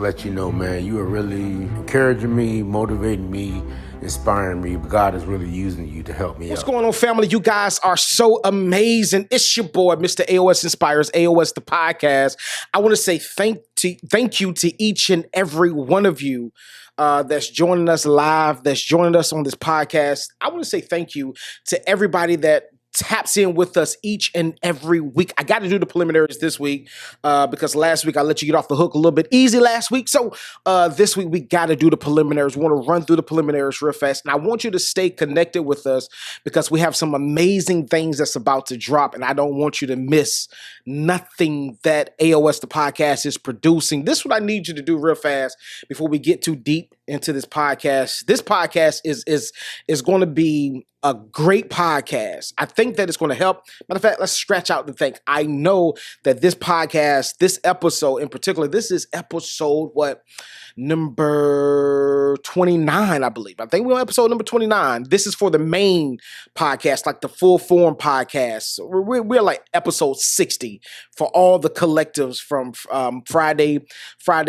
Let you know, man, you are really encouraging me, motivating me, inspiring me. God is really using you to help me What's out. going on, family? You guys are so amazing. It's your boy, Mr. Aos Inspires, Aos The Podcast. I want to say thank you to each and every one of you that's joining us live, that's joining us on this podcast. I want to say thank you to everybody that taps in with us each and every week. I got to do the preliminaries this week because last week I let you get off the hook a little bit easy last week. So this week we got to do the preliminaries. We want to run through the preliminaries real fast. And I want you to stay connected with us because we have some amazing things that's about to drop. And I don't want you to miss nothing that Aos The Podcast is producing. This is what I need you to do real fast before we get too deep into this podcast. This podcast is going to be a great podcast. I think that it's going to help. Matter of fact, let's scratch out the thing. I know that this podcast, this episode in particular, this is episode number 29, I believe. I think we're on episode number 29. This is for the main podcast, like the full form podcast. We're like episode 60 for all the collectives from Fridays, 5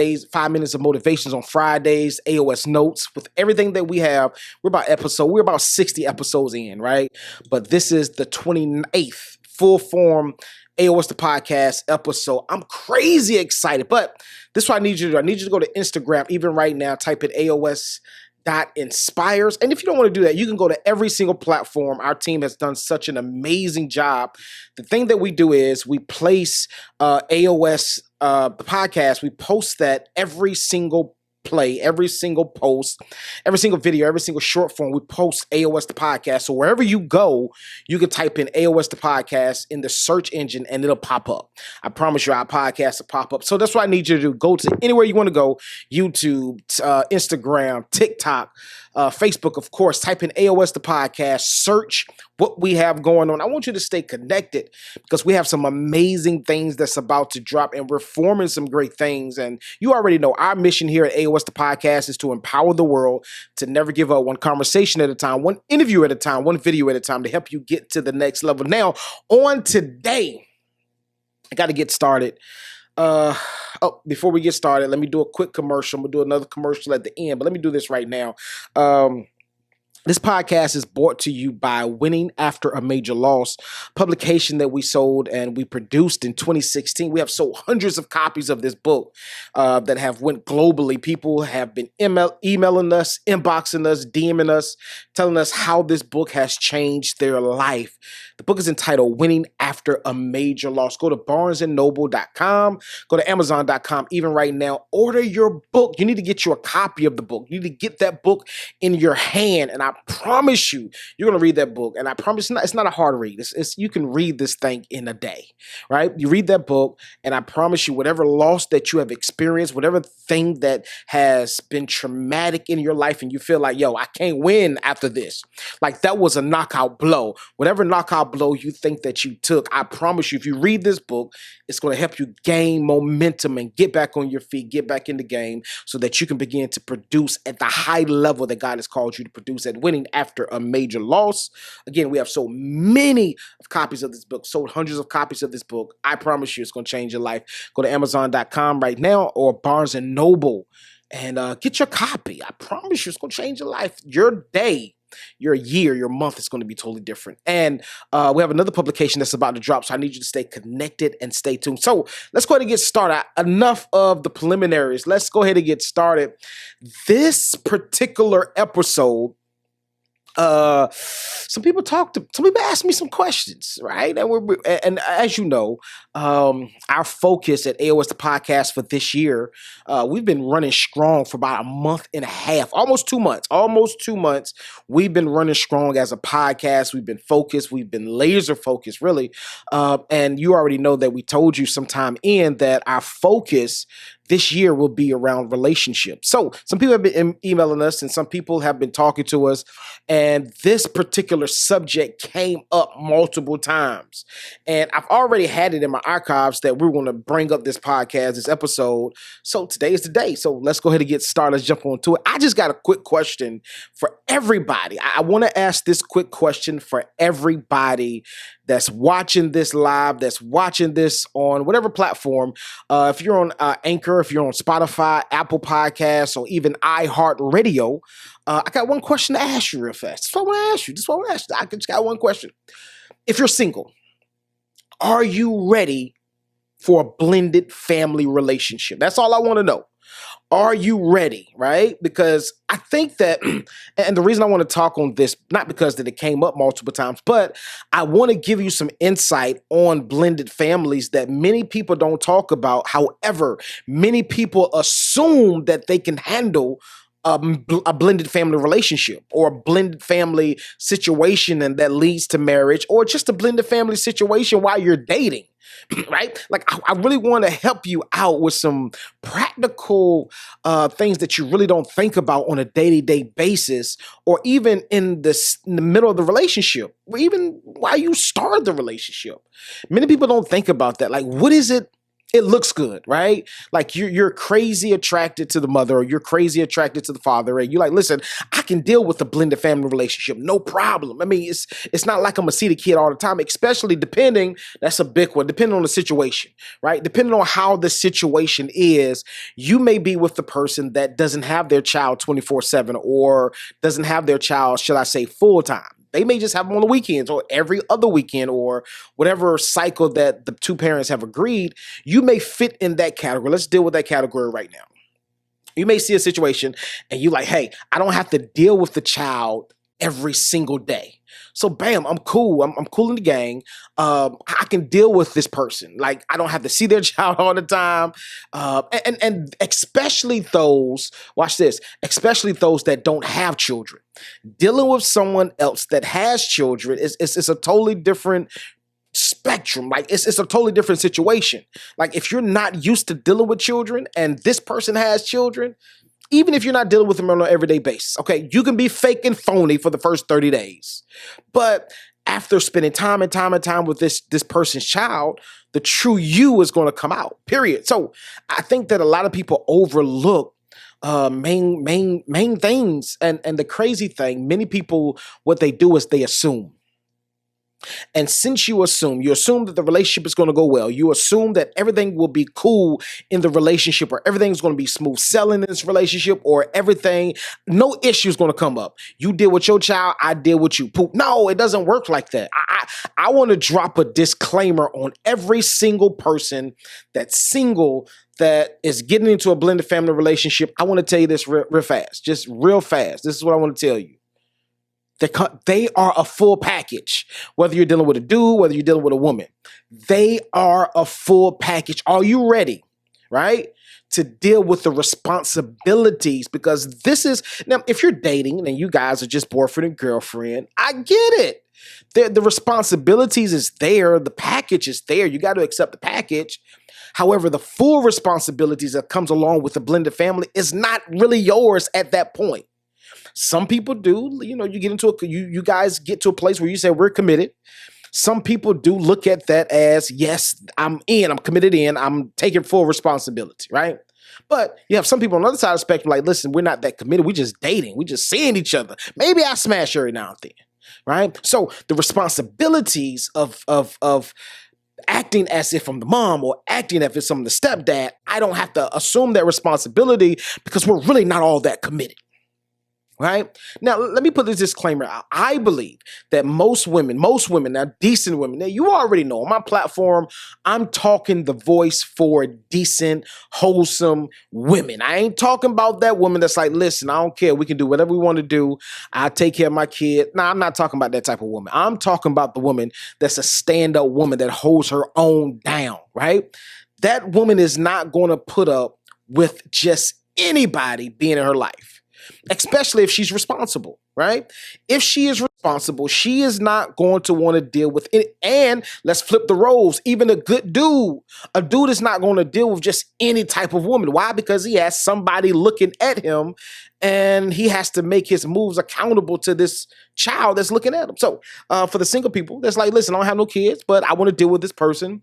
minutes of motivations on Fridays, AOS notes, with everything that we have. We're about 60 episodes in, right? But this is the 28th full form Aos The Podcast episode. I'm crazy excited, but this is what I need you to do. I need you to go to Instagram, even right now, type in Aos.inspires. And if you don't want to do that, you can go to every single platform. Our team has done such an amazing job. The thing that we do is we place Aos the podcast. We post that every single play, every single post, every single video, every single short form, we post Aos The Podcast. So wherever you go, you can type in Aos The Podcast in the search engine and it'll pop up. I promise you our podcast will pop up. So that's what I need you to do. Go to anywhere you want to go, YouTube, Instagram, TikTok, Facebook, of course. Type in Aos The Podcast, search what we have going on. I want you to stay connected because we have some amazing things that's about to drop and we're forming some great things. And you already know our mission here at Aos The Podcast is to empower the world to never give up, one conversation at a time, one interview at a time, one video at a time, to help you get to the next level. Now, on today, I got to get started. Before we get started, let me do a quick commercial. I'm going to do another commercial at the end, but let me do this right now. This podcast is brought to you by Winning After a Major Loss, publication that we sold and we produced in 2016. We have sold hundreds of copies of this book that have went globally. People have been emailing us, inboxing us, DMing us, telling us how this book has changed their life. The book is entitled Winning After a Major Loss. Go to barnesandnoble.com, go to amazon.com, even right now. Order your book. You need to get you a copy of the book. You need to get that book in your hand. And I promise you, you're going to read that book. And I promise it's not a hard read. You can read this thing in a day, right? You read that book, and I promise you, whatever loss that you have experienced, whatever thing that has been traumatic in your life, and you feel like, yo, I can't win after this. Like that was a knockout blow. Whatever knockout blow you think that you took, I promise you, if you read this book, it's going to help you gain momentum and get back on your feet, get back in the game so that you can begin to produce at the high level that God has called you to produce at. Winning After a Major Loss. Again, we have so many copies of this book, sold hundreds of copies of this book. I promise you it's going to change your life. Go to amazon.com right now or Barnes and Noble and get your copy. I promise you it's going to change your life. Your day, your year, your month is going to be totally different. And we have another publication that's about to drop, so I need you to stay connected and stay tuned. So let's go ahead and get started. Enough of the preliminaries. Let's go ahead and get started. This particular episode, some people asked me some questions, right? And as you know, our focus at Aos The Podcast for this year, we've been running strong for about a month and a half, almost 2 months. We've been running strong as a podcast. We've been focused. We've been laser focused, really. And you already know that we told you sometime in that our focus this year will be around relationships. So some people have been emailing us and some people have been talking to us, and this particular subject came up multiple times. And I've already had it in my archives that we're going to bring up this podcast, this episode. So today is the day. So let's go ahead and get started. Let's jump onto it. I just got a quick question for everybody. I want to ask this quick question for everybody that's watching this live, that's watching this on whatever platform, if you're on Anchor, if you're on Spotify, Apple Podcasts, or even iHeartRadio, I got one question to ask you real fast. That's what I want to ask you. I just got one question. If you're single, are you ready for a blended family relationship? That's all I want to know. Are you ready, right? Because I think that, and the reason I want to talk on this, not because that it came up multiple times, but I want to give you some insight on blended families that many people don't talk about. However, many people assume that they can handle a blended family relationship or a blended family situation, and that leads to marriage, or just a blended family situation while you're dating. Right? Like, I really want to help you out with some practical things that you really don't think about on a day-to-day basis, or even in the middle of the relationship, or even while you start the relationship. Many people don't think about that. Like, what is it? It looks good, right? Like you're crazy attracted to the mother, or you're crazy attracted to the father, and you're like, listen, I can deal with the blended family relationship, no problem. I mean, it's not like I'm gonna see the kid all the time, especially that's a big one, depending on the situation, right? Depending on how the situation is, you may be with the person that doesn't have their child 24/7, or doesn't have their child, should I say, full time. They may just have them on the weekends or every other weekend, or whatever cycle that the two parents have agreed. You may fit in that category. Let's deal with that category right now. You may see a situation and you're like, hey, I don't have to deal with the child every single day. So bam, I'm cool. I'm cool in the gang. I can deal with this person. Like, I don't have to see their child all the time. And especially those, watch this, especially those that don't have children. Dealing with someone else that has children is a totally different spectrum. Like, it's a totally different situation. Like, if you're not used to dealing with children and this person has children, even if you're not dealing with them on an everyday basis, okay, you can be fake and phony for the first 30 days. But after spending time with this person's child, the true you is going to come out, period. So I think that a lot of people overlook main things. And the crazy thing, many people, what they do is they assume. And since you assume that the relationship is going to go well, you assume that everything will be cool in the relationship, or everything's going to be smooth sailing in this relationship, or everything, no issues going to come up. You deal with your child, I deal with you. Poop. No, it doesn't work like that. I want to drop a disclaimer on every single person that's single that is getting into a blended family relationship. I want to tell you this real fast, just real fast. This is what I want to tell you. They are a full package. Whether you're dealing with a dude, whether you're dealing with a woman, they are a full package. Are you ready, right, to deal with the responsibilities? Because this is, now, if you're dating and you guys are just boyfriend and girlfriend, I get it. The responsibilities is there. The package is there. You got to accept the package. However, the full responsibilities that comes along with a blended family is not really yours at that point. Some people do, you get into you guys get to a place where you say, we're committed. Some people do look at that as, yes, I'm committed in, I'm taking full responsibility, right? But you have some people on the other side of the spectrum, like, listen, we're not that committed. We just dating. We just seeing each other. Maybe I smash every now and then, right? So the responsibilities of acting as if I'm the mom, or acting as if I'm the stepdad, I don't have to assume that responsibility, because we're really not all that committed. Right? Now, let me put this disclaimer out. I believe that most women, now decent women, now you already know on my platform, I'm talking the voice for decent, wholesome women. I ain't talking about that woman that's like, listen, I don't care. We can do whatever we want to do. I take care of my kid. No, I'm not talking about that type of woman. I'm talking about the woman that's a stand-up woman that holds her own down, right? That woman is not going to put up with just anybody being in her life. Especially if she's responsible, right? If she is responsible, she is not going to want to deal with it. And let's flip the roles. Even a dude is not going to deal with just any type of woman. Why? Because he has somebody looking at him, and he has to make his moves accountable to this child that's looking at him. So for the single people that's like, listen, I don't have no kids, but I want to deal with this person.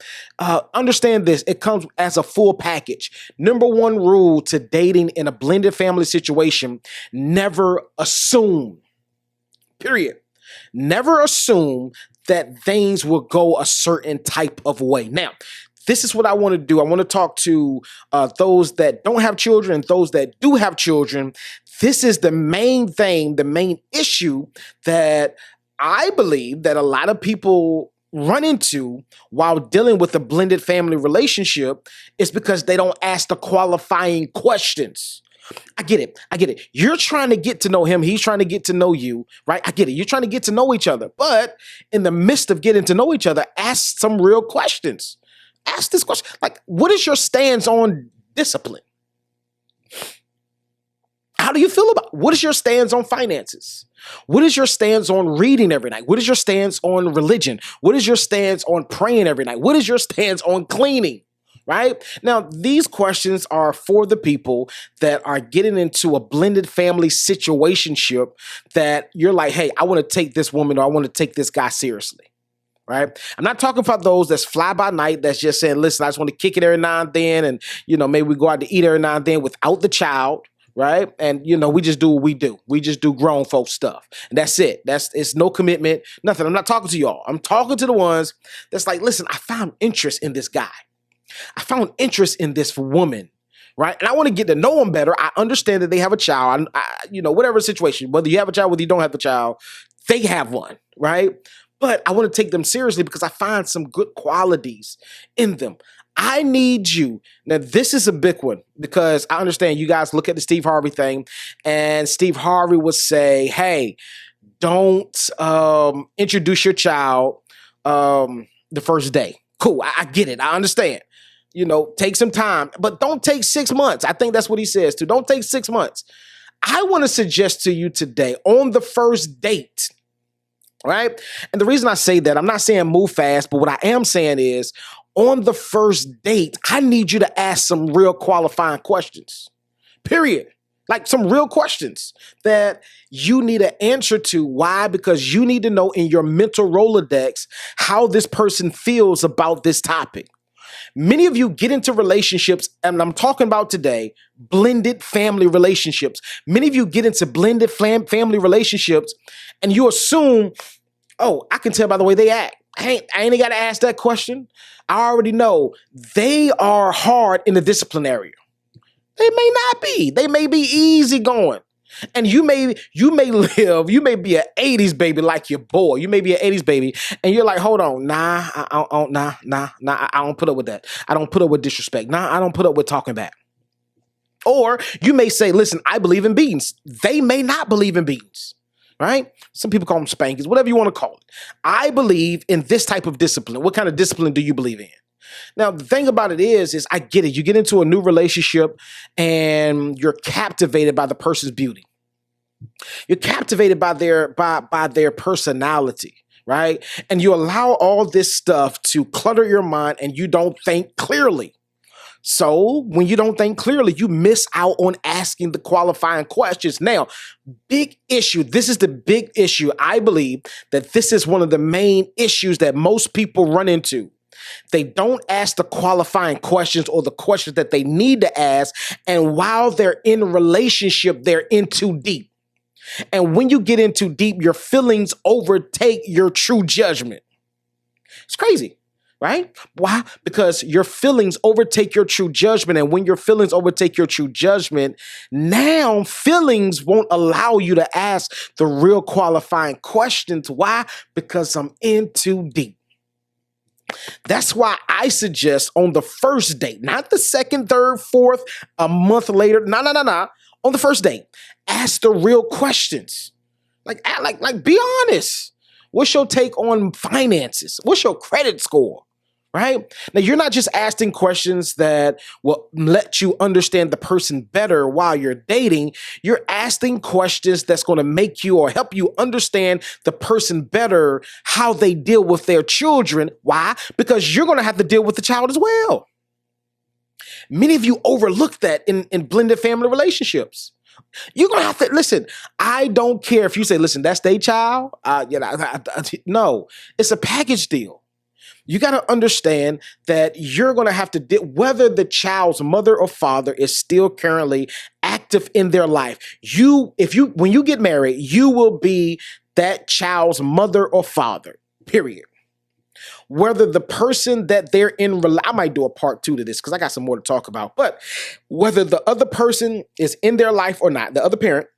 Understand this. It comes as a full package. Number one rule to dating in a blended family situation: never assume. Period. Never assume that things will go a certain type of way. Now, this is what I want to do. I want to talk to those that don't have children and those that do have children. This is the main thing, the main issue that I believe that a lot of people run into while dealing with a blended family relationship is because they don't ask the qualifying questions. I get it. You're trying to get to know him. He's trying to get to know you, right? I get it. You're trying to get to know each other. But in the midst of getting to know each other, ask some real questions. Ask this question. Like, what is your stance on discipline? How do you feel about what is your stance on finances? What is your stance on reading every night? What is your stance on religion? What is your stance on praying every night? What is your stance on cleaning? Right? Now, these questions are for the people that are getting into a blended family situationship that you're like, hey, I want to take this woman or I want to take this guy seriously. Right? I'm not talking about those that's fly by night that's just saying, listen, I just want to kick it every now and then. And, maybe we go out to eat every now and then without the child. Right? And, we just do what we do. We just do grown folk stuff. And that's it. It's no commitment, nothing. I'm not talking to y'all. I'm talking to the ones that's like, listen, I found interest in this guy. I found interest in this woman, right? And I want to get to know them better. I understand that they have a child, whatever situation, whether you have a child, whether you don't have a child, they have one, right? But I want to take them seriously because I find some good qualities in them. I need you. Now, this is a big one because I understand you guys look at the Steve Harvey thing and Steve Harvey would say, hey, don't introduce your child the first day. Cool. I get it. I understand. Take some time, but don't take 6 months. I think that's what he says too. Don't take 6 months. I want to suggest to you today on the first date, right? And the reason I say that, I'm not saying move fast, but what I am saying is on the first date, I need you to ask some real qualifying questions, period. Like some real questions that you need an answer to. Why? Because you need to know in your mental Rolodex how this person feels about this topic. Many of you get into relationships, and I'm talking about today, blended family relationships. Many of you get into blended family relationships, and you assume, oh, I can tell by the way they act. I ain't got to ask that question. I already know they are hard in the discipline area. They may not be. They may be easygoing. And you may be an 80s baby like your boy. You may be an 80s baby, and you're like, hold on, I don't put up with that. I don't put up with disrespect. I don't put up with talking back. Or you may say, listen, I believe in beatings. They may not believe in beatings, right? Some people call them spankings, whatever you want to call it. I believe in this type of discipline. What kind of discipline do you believe in? Now, the thing about it is I get it. You get into a new relationship and you're captivated by the person's beauty. You're captivated by their personality, right? And you allow all this stuff to clutter your mind and you don't think clearly. So when you don't think clearly, you miss out on asking the qualifying questions. Now, big issue. This is the big issue. I believe that this is one of the main issues that most people run into. They don't ask the qualifying questions or the questions that they need to ask. And while they're in a relationship, they're in too deep. And when you get in too deep, your feelings overtake your true judgment. It's crazy, right? Why? Because your feelings overtake your true judgment. And when your feelings overtake your true judgment, now feelings won't allow you to ask the real qualifying questions. Why? Because I'm in too deep. That's why I suggest on the first date, not the second, third, fourth, a month later. No. On the first date, ask the real questions. Like, be honest. What's your take on finances? What's your credit score? Right? Now, you're not just asking questions that will let you understand the person better while you're dating. You're asking questions that's going to make you or help you understand the person better, how they deal with their children. Why? Because you're going to have to deal with the child as well. Many of you overlook that in blended family relationships. You're going to have to, listen, I don't care if you say, listen, that's their child. No, it's a package deal. You got to understand that you're going to have to whether the child's mother or father is still currently active in their life. When you get married, you will be that child's mother or father. period. Whether the person that they're in, I might do a part 2 to this because I got some more to talk about, but whether the other person is in their life or not, the other parent,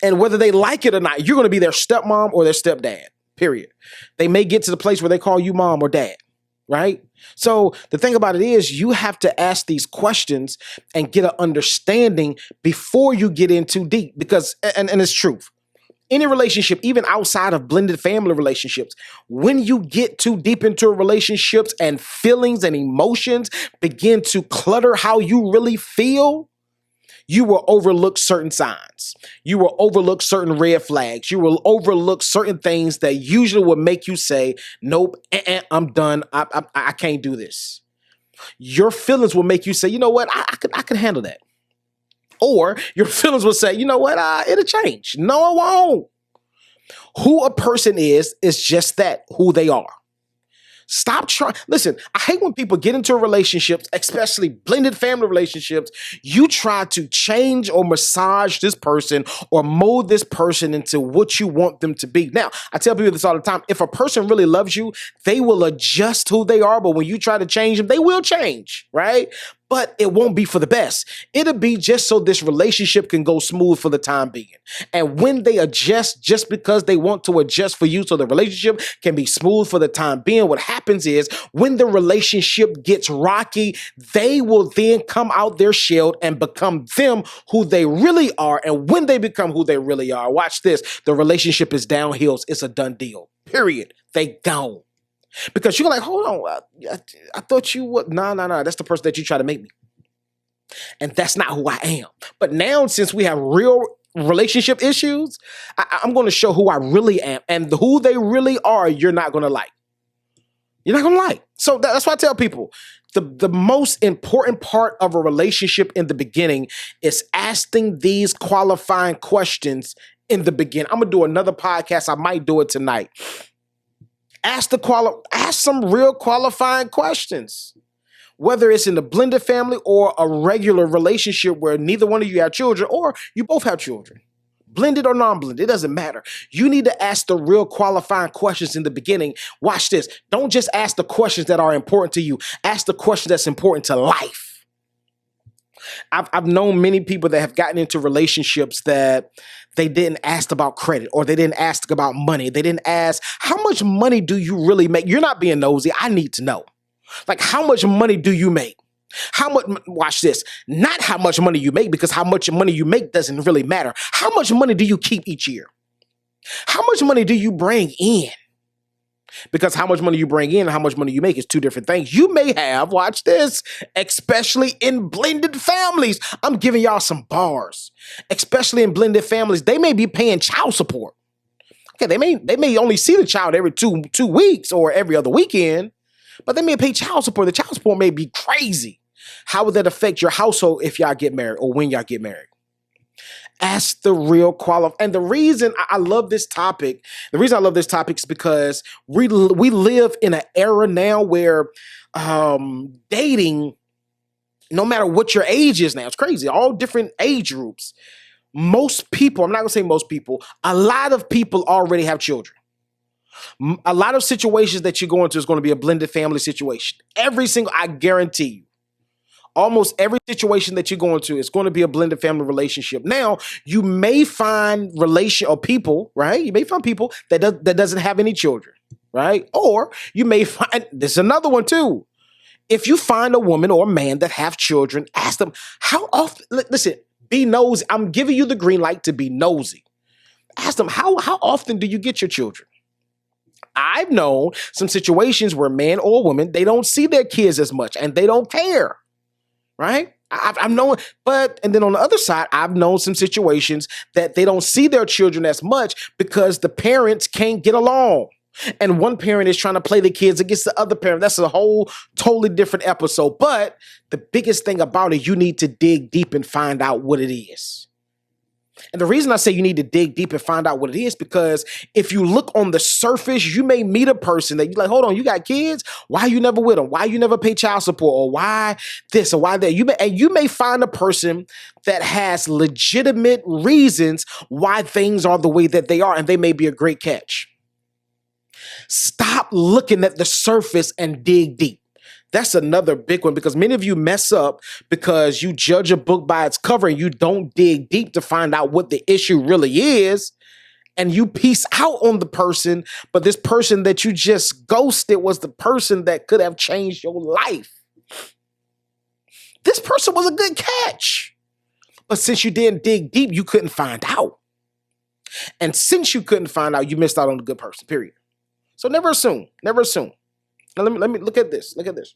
and whether they like it or not, you're going to be their stepmom or their stepdad, period. They may get to the place where they call you mom or dad, right? So the thing about it is you have to ask these questions and get an understanding before you get in too deep because, and it's truth. Any relationship, even outside of blended family relationships, when you get too deep into relationships and feelings and emotions begin to clutter how you really feel, you will overlook certain signs. You will overlook certain red flags. You will overlook certain things that usually would make you say, nope, I'm done. I can't do this. Your feelings will make you say, you know what, I can handle that. Or your feelings will say, you know what, it'll change. No, it won't. Who a person is just that, who they are. Stop trying. Listen, I hate when people get into relationships, especially blended family relationships. You try to change or massage this person or mold this person into what you want them to be. Now, I tell people this all the time. If a person really loves you, they will adjust who they are. But when you try to change them, they will change, right? But it won't be for the best. It'll be just so this relationship can go smooth for the time being. And when they adjust just because they want to adjust for you so the relationship can be smooth for the time being, what happens is when the relationship gets rocky, they will then come out their shell and become them who they really are. And when they become who they really are, watch this, the relationship is downhill. It's a done deal, period. They gone. Because you're like, hold on, I thought you would. No, that's the person that you try to make me. And that's not who I am. But now, since we have real relationship issues, I'm going to show who I really am. And who they really are, you're not going to like. You're not going to like. So that's why I tell people, the most important part of a relationship in the beginning is asking these qualifying questions in the beginning. I'm going to do another podcast. I might do it tonight. Ask some real qualifying questions, whether it's in the blended family or a regular relationship where neither one of you have children or you both have children, blended or non-blended, it doesn't matter. You need to ask the real qualifying questions in the beginning. Watch this. Don't just ask the questions that are important to you. Ask the question that's important to life. I've known many people that have gotten into relationships that they didn't ask about credit or they didn't ask about money. They didn't ask, how much money do you really make? You're not being nosy. I need to know. Like, how much money do you make? How much, watch this, not how much money you make, because how much money you make doesn't really matter. How much money do you keep each year? How much money do you bring in? Because how much money you bring in and how much money you make is two different things. You may have, watch this, especially in blended families. I'm giving y'all some bars. Especially in blended families, they may be paying child support. Okay, they may only see the child every two weeks or every other weekend, but they may pay child support. The child support may be crazy. How would that affect your household if y'all get married or when y'all get married? Ask the real qualify. And the reason I love this topic, is because we live in an era now where dating, no matter what your age is now, it's crazy, all different age groups. Most people, I'm not going to say most people, a lot of people already have children. A lot of situations that you're going to is going to be a blended family situation. I guarantee you. Almost every situation that you're going to is going to be a blended family relationship. Now, you may find people, right? You may find people that doesn't have any children, right? Or you may find, there's another one too. If you find a woman or a man that have children, ask them, how often, listen, be nosy. I'm giving you the green light to be nosy. Ask them, how often do you get your children? I've known some situations where man or woman, they don't see their kids as much and they don't care. Right? I've known, and then on the other side, I've known some situations that they don't see their children as much because the parents can't get along. And one parent is trying to play the kids against the other parent. That's a whole totally different episode. But the biggest thing about it, you need to dig deep and find out what it is. And the reason I say you need to dig deep and find out what it is, because if you look on the surface, you may meet a person that you're like, hold on, you got kids? Why you never with them? Why you never pay child support? Or why this or why that? You may find a person that has legitimate reasons why things are the way that they are, and they may be a great catch. Stop looking at the surface and dig deep. That's another big one because many of you mess up because you judge a book by its cover and you don't dig deep to find out what the issue really is. And you piece out on the person, but this person that you just ghosted was the person that could have changed your life. This person was a good catch. But since you didn't dig deep, you couldn't find out. And since you couldn't find out, you missed out on a good person, period. So never assume. Never assume. Now let me look at this. Look at this.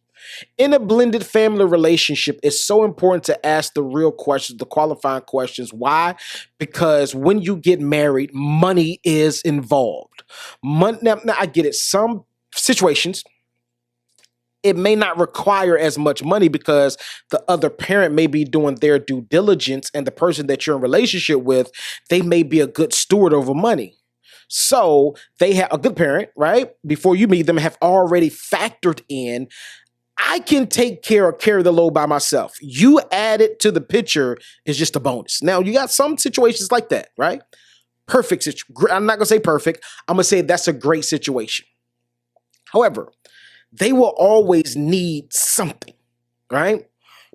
In a blended family relationship, it's so important to ask the real questions, the qualifying questions. Why? Because when you get married, money is involved. Now, I get it. Some situations, it may not require as much money because the other parent may be doing their due diligence, and the person that you're in relationship with, they may be a good steward over money. So they have a good parent, right? Before you meet them, have already factored in, I can carry the load by myself. You add it to the picture is just a bonus. Now, you got some situations like that, right? Perfect situation. I'm not going to say perfect. I'm going to say that's a great situation. However, they will always need something, right?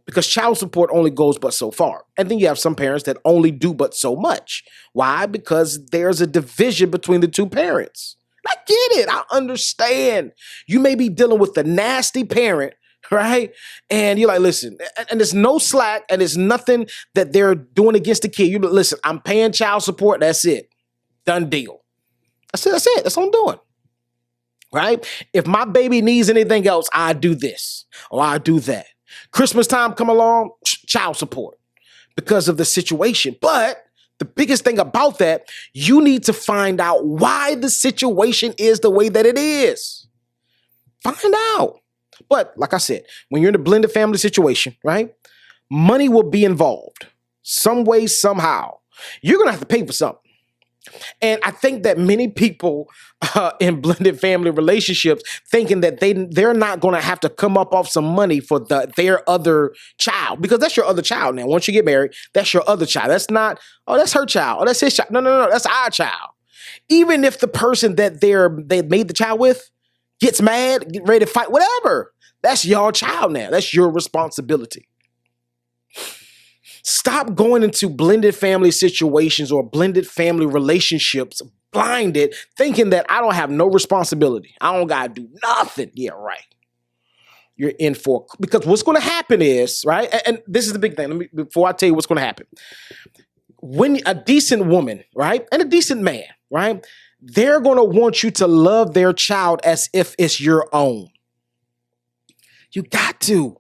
Because child support only goes but so far. And then you have some parents that only do but so much. Why? Because there's a division between the two parents. I get it. I understand. You may be dealing with the nasty parent, right? And you're like, listen, and there's no slack and there's nothing that they're doing against the kid. You listen, I'm paying child support. That's it. Done deal. That's it. That's what I'm doing. Right? If my baby needs anything else, I do this or I do that. Christmas time come along, child support because of the situation. But the biggest thing about that, you need to find out why the situation is the way that it is. Find out. But like I said, when you're in a blended family situation, right? Money will be involved some way, somehow. You're going to have to pay for something. And I think that many people in blended family relationships thinking that they're not going to have to come up off some money for their other child, because that's your other child now. Once you get married, that's your other child. That's not, oh, that's her child. Oh, that's his child. No. That's our child. Even if the person that they made the child with gets mad, get ready to fight, whatever, that's your child now. That's your responsibility. Stop going into blended family situations or blended family relationships blinded, thinking that I don't have no responsibility. I don't got to do nothing. Yeah, right. You're in for, because what's going to happen is, right? And this is the big thing. Before I tell you what's going to happen. When a decent woman, right? And a decent man, right? They're going to want you to love their child as if it's your own. You got to.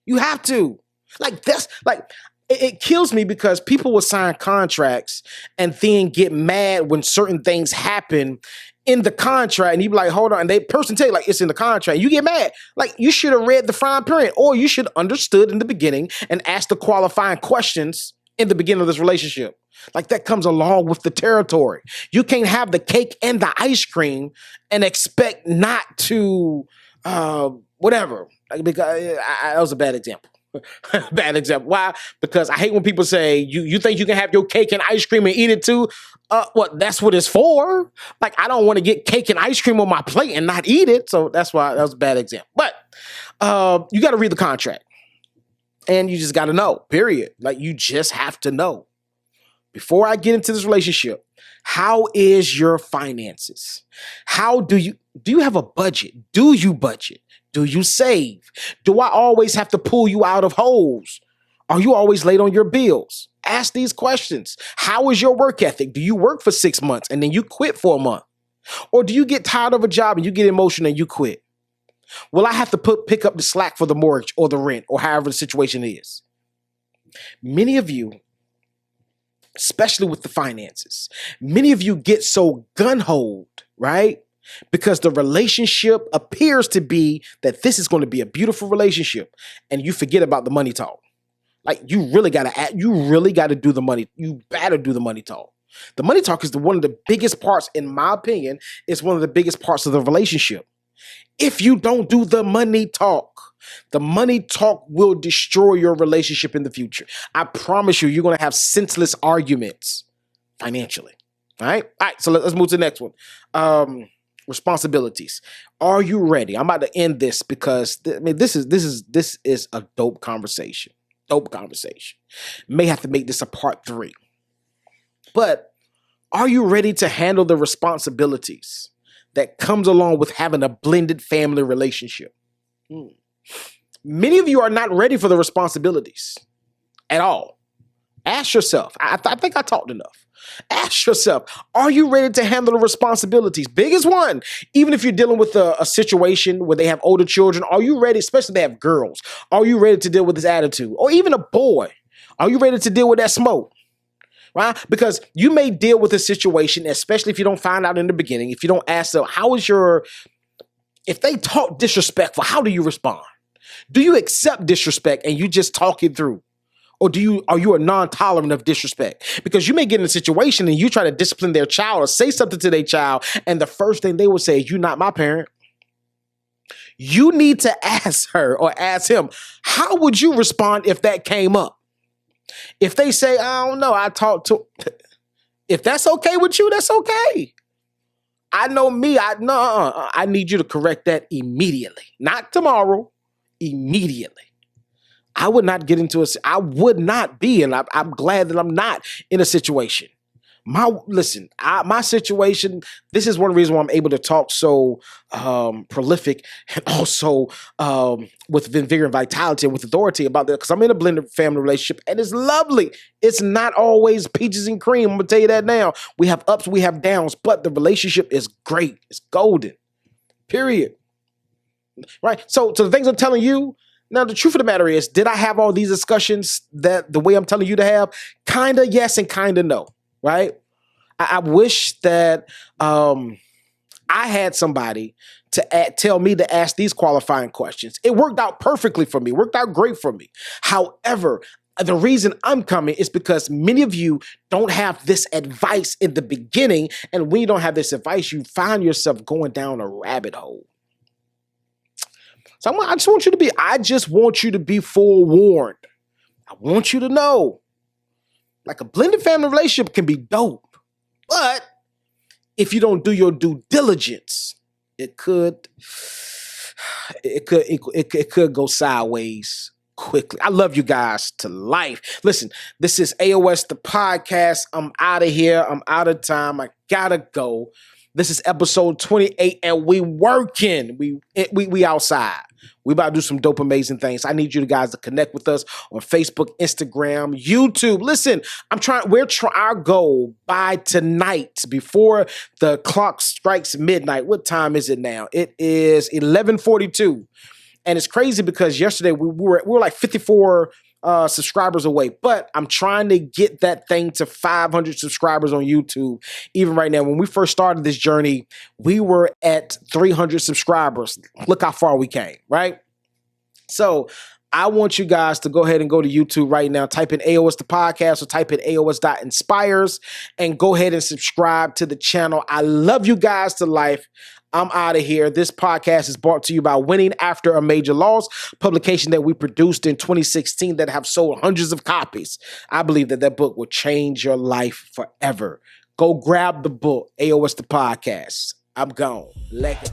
You have to. Like, that's like, it kills me because people will sign contracts and then get mad when certain things happen in the contract, and you be like, hold on, and they person tell you like it's in the contract. You get mad. Like, you should have read the fine print, or you should have understood in the beginning and asked the qualifying questions in the beginning of this relationship. Like, that comes along with the territory. You can't have the cake and the ice cream and expect not to whatever. Like, because that was a bad example. Bad example. Why? Because I hate when people say you think you can have your cake and ice cream and eat it too. What? That's what it's for. Like, I don't want to get cake and ice cream on my plate and not eat it. So that's why that was a bad example. But you got to read the contract, and you just got to know. Period. Like, you just have to know. Before I get into this relationship, how is your finances? How do you have a budget? Do you budget? Do you save? Do I always have to pull you out of holes? Are you always late on your bills? Ask these questions. How is your work ethic? Do you work for 6 months and then you quit for a month? Or do you get tired of a job and you get emotional and you quit? Will I have to pick up the slack for the mortgage or the rent or however the situation is? Many of you, especially with the finances, many of you get so gun-hoed, right? Because the relationship appears to be that this is going to be a beautiful relationship, and you forget about the money talk. Like, you really got to do the money. You better do the money talk. The money talk is one of the biggest parts, in my opinion, is one of the biggest parts of the relationship. If you don't do the money talk will destroy your relationship in the future. I promise you, you're going to have senseless arguments financially. All right. So let's move to the next one. responsibilities. Are you ready? I'm about to end this because this is a dope conversation. Dope conversation. May have to make this a part 3. But are you ready to handle the responsibilities that comes along with having a blended family relationship? Many of you are not ready for the responsibilities at all. Ask yourself. I think I talked enough. Ask yourself, are you ready to handle the responsibilities? Biggest one, even if you're dealing with a situation where they have older children, are you ready, especially if they have girls, are you ready to deal with this attitude? Or even a boy, are you ready to deal with that smoke? Right? Because you may deal with a situation, especially if you don't find out in the beginning, if you don't ask them, if they talk disrespectful, how do you respond? Do you accept disrespect and you just talk it through? Or are you a non-tolerant of disrespect? Because you may get in a situation and you try to discipline their child or say something to their child, and the first thing they will say is, "You're not my parent." You need to ask her or ask him, how would you respond if that came up? If they say, "I don't know, I talked to," if that's okay with you, that's okay. I know me, I need you to correct that immediately. Not tomorrow, immediately. I would not be, and I'm glad that I'm not in a situation. My situation, this is one reason why I'm able to talk so prolific and also with vigor and vitality and with authority about that, because I'm in a blended family relationship and it's lovely. It's not always peaches and cream. I'm going to tell you that now. We have ups, we have downs, but the relationship is great. It's golden, period. Right? So the things I'm telling you, now, the truth of the matter is, did I have all these discussions that the way I'm telling you to have? Kinda yes and kinda no, right? I wish that I had somebody to tell me to ask these qualifying questions. It worked out perfectly for me, worked out great for me. However, the reason I'm coming is because many of you don't have this advice in the beginning, and when you don't have this advice, you find yourself going down a rabbit hole. So I just want you to be forewarned. I want you to know, like, a blended family relationship can be dope, but if you don't do your due diligence, it could go sideways quickly. I love you guys to life. Listen, this is Aos The Podcast. I'm out of here. I'm out of time. I gotta go. This is episode 28, and we working. We outside. We about to do some dope, amazing things. I need you guys to connect with us on Facebook, Instagram, YouTube. Listen, our goal by tonight, before the clock strikes midnight. What time is it now? It is 11:42. And it's crazy because yesterday we were like 54 subscribers away, but I'm trying to get that thing to 500 subscribers on YouTube. Even right now, when we first started this journey, we were at 300 subscribers. Look how far we came, right? So I want you guys to go ahead and go to YouTube right now. Type in Aos The Podcast or type in aos.inspires and go ahead and subscribe to the channel. I love you guys to life. I'm out of here. This podcast is brought to you by Winning After a Major Loss, publication that we produced in 2016 that have sold hundreds of copies. I believe that book will change your life forever. Go grab the book, Aos The Podcast. I'm gone. Let it.